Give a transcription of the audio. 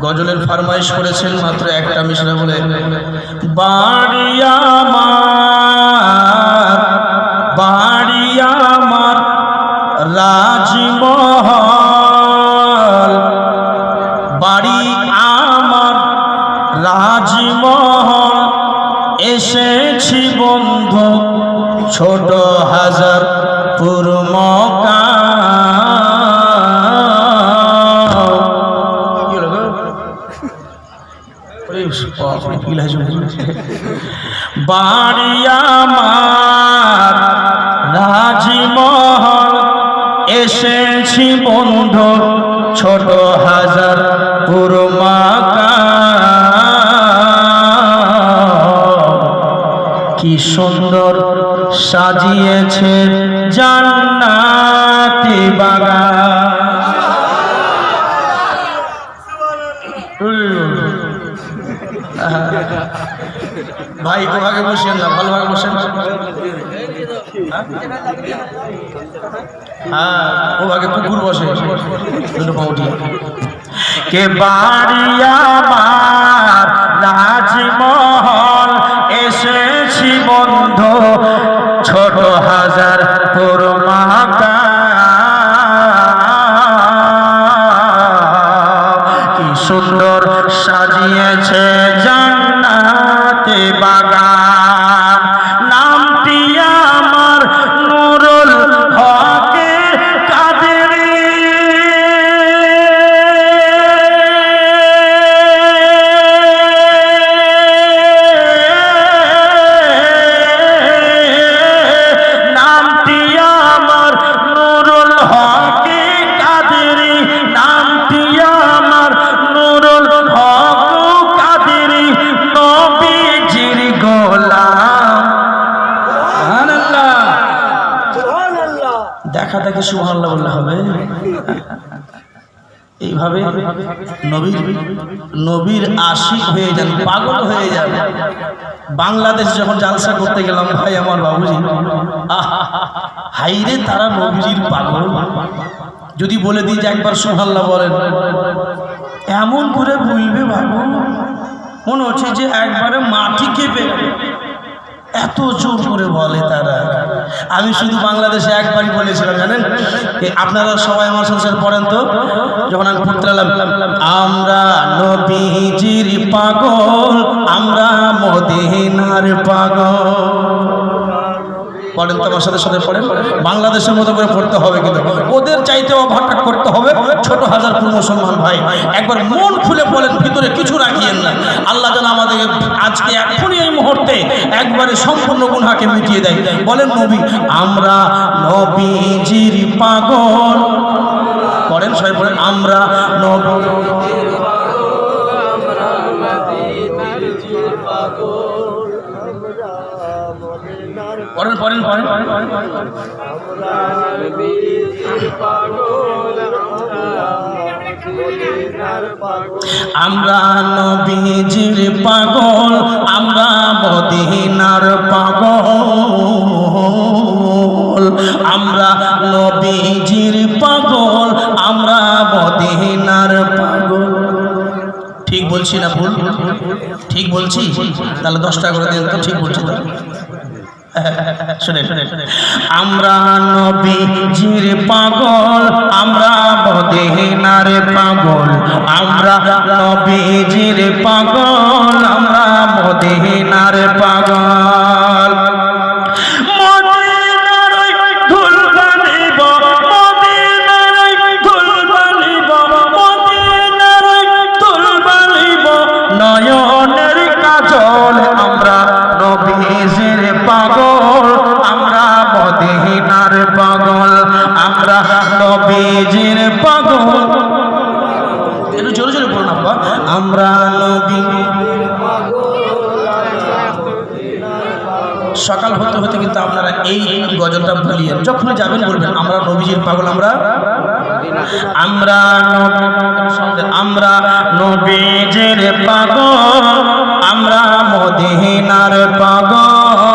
গজলের ফরমাইশ করেছেন মাত্র একটা মিশরা বলে, বাড়ি আমার বাড়ি আমার রাজমহল, বাড়ি আমার রাজমহল, এসেছি বন্ধু ছোট হাজার পুরমকা। বাড়ি আমার রাজমহল, এসেছি বন্ধু ছোট হাজার পুরমকা। কি সুন্দর সাজিয়েছে জান্নাতি বাগান। ভাই ওভাবে বসেন না, ভালোভাবে বসেন। হ্যাঁ ওভাবে কুকুর বসে দুটো পা উঠিয়ে। কে বাড়ি আমার রাজমহল, এসেছি বন্ধু ছোট হাজার পুরমকা। কি সুন্দর সাজিয়েছে জান্নাতে বাগান। নামটি আমার নুরুল হকে কাদেরী, নামটি আমার নুরুল হকে কাদেরী, নামটি আমার নুরুল হক কাদেরী, নবীজির গোলাম। সুবহানাল্লাহ, সুবহানাল্লাহ। দেখা দেখে সুবহানাল্লাহ বললে হবে। এইভাবে নবীর আশিক হয়ে যান, পাগল হয়ে যান। বাংলাদেশ যখন জালসা করতে গেলাম, ভাই আমার বাবুজি, হাইরে তারা নবীজির পাগল। যদি বলে দিই যে একবার সুবহানাল্লাহ বলেন, এমন করে বলবে বাবু, মনে হচ্ছে যে একবারে মাটি কেঁপে, এত জোর করে বলে তারা। আমি শুধু বাংলাদেশে একবারই বলেছিলাম জানেন, আপনারা সবাই আমার সাথে পড়েন তো, যখন আমি পড়তে লাগলাম, আমরা নবীজির পাগল, আমরা মদিনার পাগল। পড়েন তো আমার সাথে সাথে পড়েন, বাংলাদেশের মতো করে পড়তে হবে, কিন্তু ওদের চাইতে ওভারটেক করতে হবে। ছোট হাজার পুর মুসলমান ভাই, একবার মন খুলে বলেন, ভিতরে কিছু রাখিয়েন না। আল্লাহ যেন আমাদেরকে আজকে এখনই এই মুহূর্তে একবারে সম্পূর্ণ গুনাহকে মিটিয়ে দেয়। বলেন নবী, আমরা নবীজির পাগল। পড়েন সবাই পড়েন, আমরা নবীজির পড়েন পড়েন পড়েন। আমরা নবীজির পাগল, আমরা মদিনার পাগল, আমরা নবীজির পাগল, আমরা মদিনার পাগল। ঠিক বলছি না ভুল? ঠিক বলছি? তাহলে 10 টাকা করে দিন তো, ঠিক বলছি তো? শুনে আমরা নবীজির পাগল, আমরা মদিনার পাগল, আমরা নবীজির পাগল, আমরা মদিনার পাগল। নয়নের কাজল, আমরা নবীজির পাগল, আমরা মদিনার পাগল, আমরা নবীজির পাগল। একটু জোরে জোরে বলুন আব্বা, আমরা নবীজির পাগল। সকাল হতে হতে কিন্তু আপনারা এই গজলটা বলিয়েন, যখনই যাবেন বলবেন আমরা নবীজির পাগল, আমরা আমরা আমরা নবীজির পাগল, আমরা মদিনার পাগল।